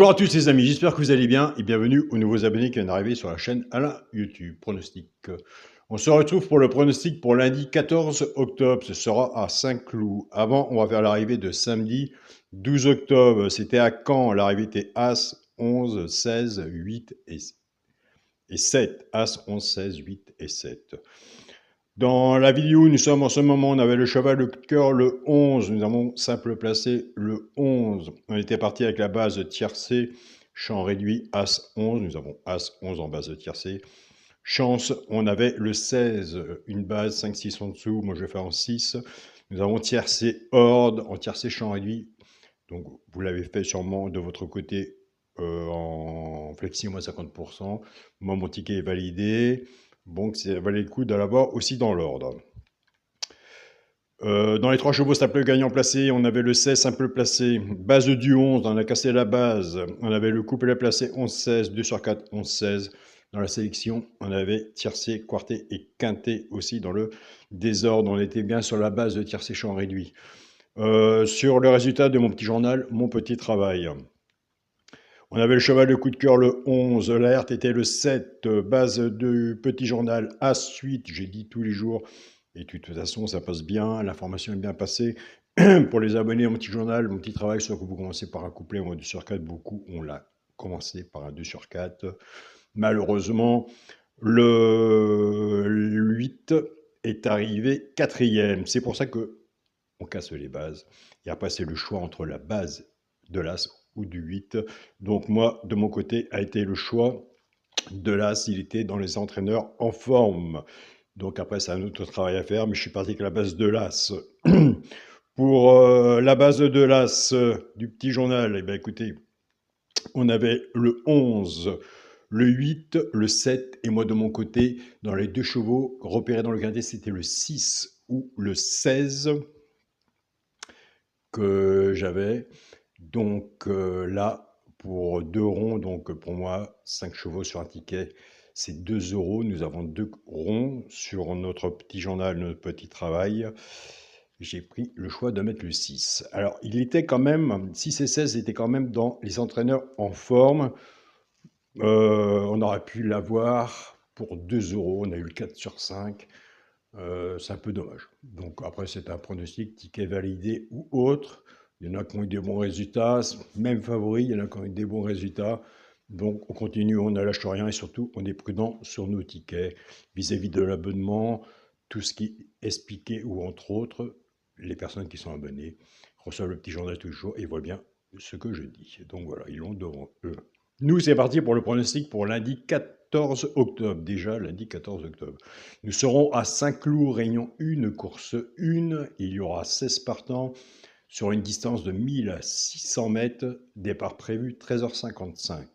Bonjour à tous les amis, j'espère que vous allez bien et bienvenue aux nouveaux abonnés qui viennent d'arriver sur la chaîne Alain YouTube Pronostic. On se retrouve pour le pronostic pour lundi 14 octobre, ce sera à Saint-Cloud. Avant, on va faire l'arrivée de samedi 12 octobre, c'était à Caen, l'arrivée était As, 11, 16, 8 et 7. As, 11, 16, 8 et 7. Dans la vidéo, nous sommes en ce moment, on avait le cheval de cœur le 11, nous avons simple placé le 11. On était parti avec la base tiercé, champ réduit As 11, nous avons As 11 en base de tiercé. Chance, on avait le 16, une base 5-6 en dessous, moi je vais faire en 6. Nous avons tiercé Horde en tiercé champ réduit, donc vous l'avez fait sûrement de votre côté en flexi moins 50%. Moi mon ticket est validé. Donc, ça valait le coup de l'avoir aussi dans l'ordre. Dans les 3 chevaux simple gagnant placé, on avait le 16 simple placé, base du 11, on a cassé la base. On avait le couple placé 11-16, 2 sur 4, 11-16. Dans la sélection, on avait tiercé, quarté et quinté aussi dans le désordre. On était bien sur la base de tiercé champ réduit. Sur le résultat de mon petit journal, mon petit travail. On avait le cheval de coup de cœur le 11, l'alerte était le 7, base de petit journal As-8, j'ai dit tous les jours, et de toute façon ça passe bien, l'information est bien passée. Pour les abonnés à mon petit journal, mon petit travail, soit que vous commencez par un couplet ou un 2 sur 4, beaucoup on l'a commencé par un 2 sur 4. Malheureusement, le 8 est arrivé 4e, c'est pour ça que on casse les bases. Et après, c'est le choix entre la base de l'As ou du 8. Donc moi, de mon côté, a été le choix de l'As. Il était dans les entraîneurs en forme. Donc après, c'est un autre travail à faire, mais je suis parti avec la base de l'As. Pour la base de l'As du petit journal, eh bien, écoutez, on avait le 11, le 8, le 7, et moi de mon côté, dans les 2 chevaux repérés dans le quintet, c'était le 6 ou le 16 que j'avais. Donc là, pour 2 ronds, donc pour moi, 5 chevaux sur un ticket, c'est 2 €. Nous avons 2 ronds sur notre petit journal, notre petit travail. J'ai pris le choix de mettre le 6. Alors, il était quand même, 6 et 16 étaient quand même dans les entraîneurs en forme. On aurait pu l'avoir pour 2 €. On a eu le 4 sur 5. C'est un peu dommage. Donc après, c'est un pronostic, ticket validé ou autre. Il y en a qui ont eu des bons résultats, même favoris, il y en a qui ont eu des bons résultats. Donc on continue, on ne lâche rien et surtout on est prudent sur nos tickets vis-à-vis de l'abonnement. Tout ce qui est expliqué ou entre autres, les personnes qui sont abonnées reçoivent le petit journal tous les jours et voient bien ce que je dis. Donc voilà, ils l'ont devant eux. Nous, c'est parti pour le pronostic pour lundi 14 octobre. Déjà, lundi 14 octobre. Nous serons à Saint-Cloud, réunion 1, course 1. Il y aura 16 partants sur une distance de 1600 mètres. Départ prévu 13h55.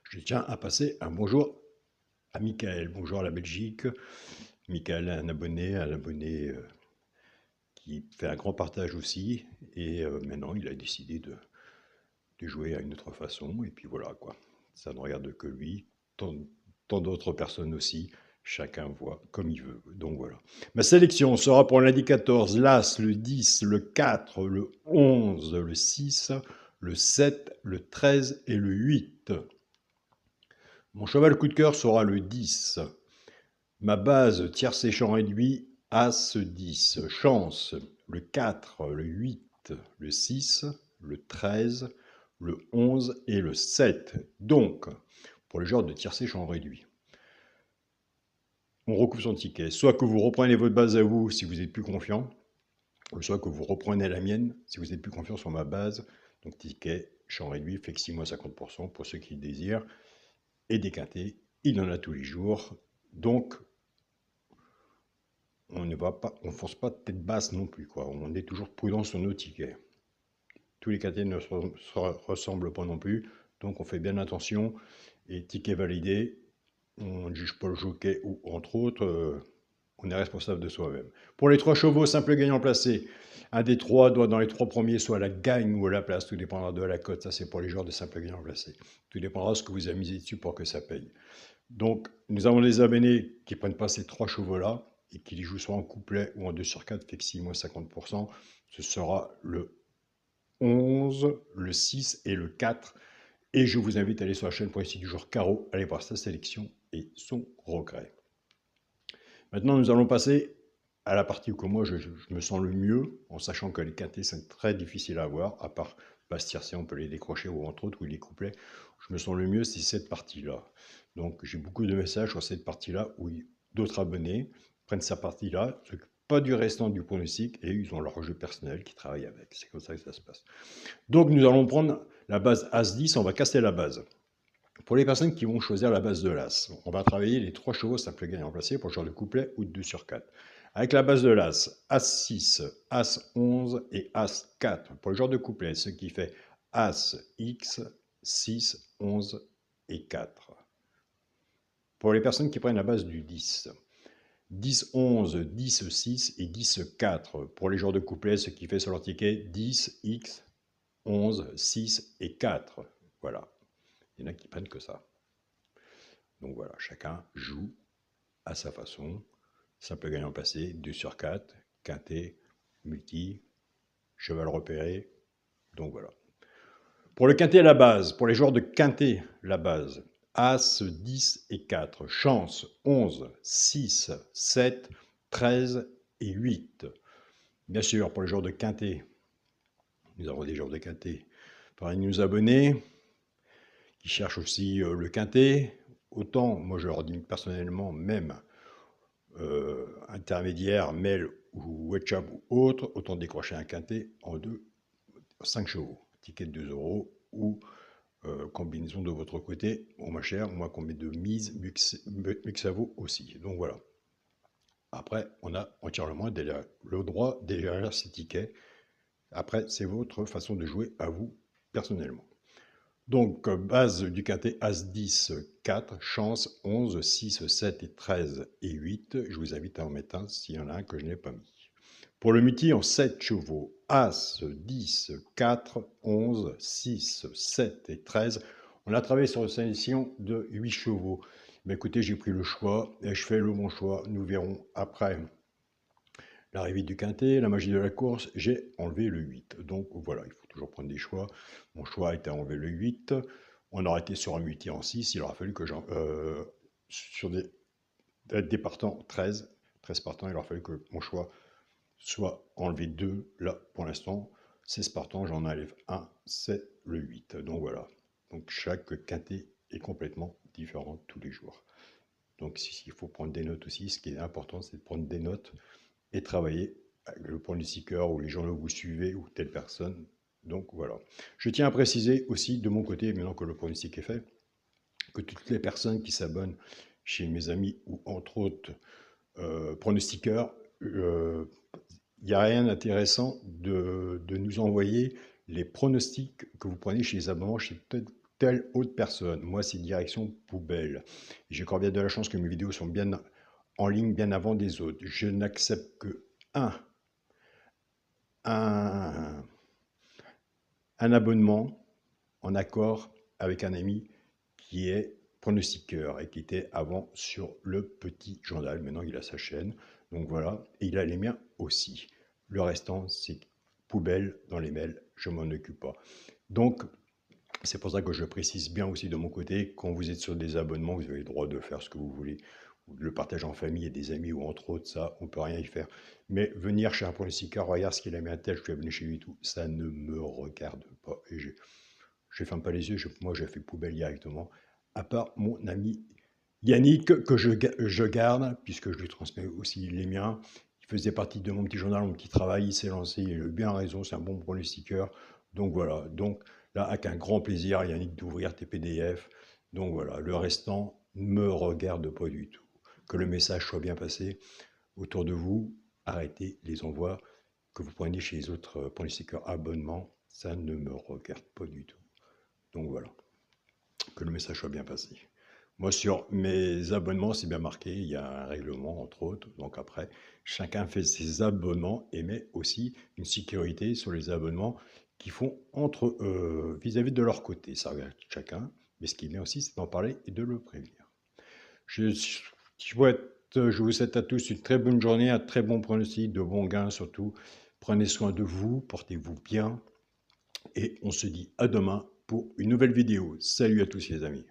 Je tiens à passer un bonjour à Michael. Bonjour à la Belgique. Michael est un abonné qui fait un grand partage aussi. Et maintenant, il a décidé de jouer à une autre façon. Et puis voilà, quoi. Ça ne regarde que lui. Tant d'autres personnes aussi. Chacun voit comme il veut. Donc voilà. Ma sélection sera pour lundi 14, l'As, le 10, le 4, le 11, le 6, le 7, le 13 et le 8. Mon cheval coup de cœur sera le 10. Ma base tiercé champ réduit, As 10. Chance, le 4, le 8, le 6, le 13, le 11 et le 7. Donc, pour le genre de tiercé champ réduit, on recoupe son ticket. Soit que vous reprenez votre base à vous si vous êtes plus confiant, soit que vous reprenez la mienne si vous êtes plus confiant sur ma base. Donc ticket, champ réduit, flexi moins 50% pour ceux qui le désirent. Et déquinté, il en a tous les jours. Donc, on ne force pas tête basse non plus, quoi. On est toujours prudent sur nos tickets. Tous les quintés ne se ressemblent pas non plus, donc on fait bien attention. Et ticket validé, on ne juge pas le jockey ou entre autres, on est responsable de soi-même. Pour les 3 chevaux, simple gagnant placé, un des 3 doit dans les 3 premiers soit à la gagne ou à la place, tout dépendra de la cote, ça c'est pour les joueurs de simple gagnant placé. Tout dépendra de ce que vous avez misé dessus pour que ça paye. Donc nous avons les abonnés qui ne prennent pas ces 3 chevaux-là et qui les jouent soit en couplet ou en 2 sur 4, flexi moins 50%, ce sera le 11, le 6 et le 4. Et je vous invite à aller sur la chaîne Pronostic du jour Carreau, aller voir sa sélection et son regret. Maintenant, nous allons passer à la partie où moi je me sens le mieux, en sachant que les quintés sont très difficiles à avoir, à part basse tiercée, on peut les décrocher, ou entre autres, ou les couplets. Je me sens le mieux, c'est cette partie-là. Donc j'ai beaucoup de messages sur cette partie-là, où d'autres abonnés prennent cette partie-là, pas du restant du pronostic, et ils ont leur jeu personnel qui travaille avec. C'est comme ça que ça se passe. Donc nous allons prendre la base As-10, on va casser la base. Pour les personnes qui vont choisir la base de l'As, on va travailler les 3 chevaux simples gagnants placés pour le genre de couplet ou de 2 sur 4. Avec la base de l'As, As6, As11 et As4 pour le genre de couplet, ce qui fait As-X, 6, 11 et 4. Pour les personnes qui prennent la base du 10, 10, 11, 10, 6 et 10, 4 pour les genres de couplets, ce qui fait sur leur ticket 10, X, 11, 6 et 4. Voilà. Il y en a qui prennent que ça. Donc voilà, chacun joue à sa façon. Simple gagnant placé, 2 sur 4, quintet, multi, cheval repéré. Donc voilà. Pour le quintet à la base, pour les joueurs de quintet, la base, As, 10 et 4. Chance, 11, 6, 7, 13 et 8. Bien sûr, pour les joueurs de quintet, nous avons des joueurs de quintet. Parmi nous abonnés, qui cherchent aussi le quintet, autant, moi je leur dis personnellement, même intermédiaire, mail ou WhatsApp ou autre, autant décrocher un quintet en 5 chevaux, ticket de 2 euros ou combinaison de votre côté, bon ma chère, moi qu'on met de mise, mieux que ça vaut aussi. Donc voilà. Après, on a entièrement le droit derrière ces tickets. Après, c'est votre façon de jouer à vous personnellement. Donc, base du quintet As-10, 4, chance 11, 6, 7 et 13 et 8. Je vous invite à en mettre un s'il y en a un que je n'ai pas mis. Pour le multi en 7 chevaux, As, 10, 4, 11, 6, 7 et 13. On a travaillé sur une sélection de 8 chevaux. Mais écoutez, j'ai pris le choix et je fais le bon choix. Nous verrons après l'arrivée du quintet, la magie de la course, j'ai enlevé le 8. Donc voilà, il faut toujours prendre des choix. Mon choix a été enlever le 8. On aurait été sur un multi en 6. Il aura fallu que sur des partants 13 partants, il aura fallu que mon choix soit enlevé 2. Là, pour l'instant, 16 partants, j'en enlève 1, c'est le 8. Donc voilà. Donc chaque quintet est complètement différent tous les jours. Donc il faut prendre des notes aussi. Ce qui est important, c'est de prendre des notes et travailler avec le pronostiqueur ou les gens que vous suivez ou telle personne. Donc voilà. Je tiens à préciser aussi de mon côté, maintenant que le pronostic est fait, que toutes les personnes qui s'abonnent chez mes amis ou entre autres pronostiqueurs, il n'y a rien d'intéressant de nous envoyer les pronostics que vous prenez chez les abonnements chez telle autre personne. Moi, c'est direction poubelle. J'ai encore bien de la chance que mes vidéos sont bien en ligne bien avant des autres. Je n'accepte que un abonnement en accord avec un ami qui est pronostiqueur et qui était avant sur le petit journal. Maintenant, il a sa chaîne. Donc voilà, et il a les miens aussi. Le restant, c'est poubelle dans les mails, je m'en occupe pas. Donc, c'est pour ça que je précise bien aussi de mon côté, quand vous êtes sur des abonnements, vous avez le droit de faire ce que vous voulez, le partage en famille et des amis ou entre autres, ça, on peut rien y faire. Mais venir chez un pronostiqueur, regarde ce qu'il a mis à tel, je suis venu chez lui et tout, ça ne me regarde pas. Et je ferme pas les yeux, moi je fais poubelle directement, à part mon ami Yannick, que je garde, puisque je lui transmets aussi les miens. Il faisait partie de mon petit journal, mon petit travail, il s'est lancé, il a eu bien raison, c'est un bon pronostiqueur. Donc voilà, donc là, avec un grand plaisir, Yannick, d'ouvrir tes PDF. Donc voilà, le restant ne me regarde pas du tout. Que le message soit bien passé autour de vous, arrêtez les envois que vous prenez chez les autres pronostiqueurs abonnements, ça ne me regarde pas du tout. Donc voilà, que le message soit bien passé. Moi, sur mes abonnements, c'est bien marqué, il y a un règlement, entre autres. Donc après, chacun fait ses abonnements et met aussi une sécurité sur les abonnements qu'ils font entre vis-à-vis de leur côté. Ça regarde chacun, mais ce qui est bien aussi, c'est d'en parler et de le prévenir. Je vous souhaite à tous une très bonne journée, un très bon pronostic, de bons gains surtout. Prenez soin de vous, portez-vous bien. Et on se dit à demain pour une nouvelle vidéo. Salut à tous les amis.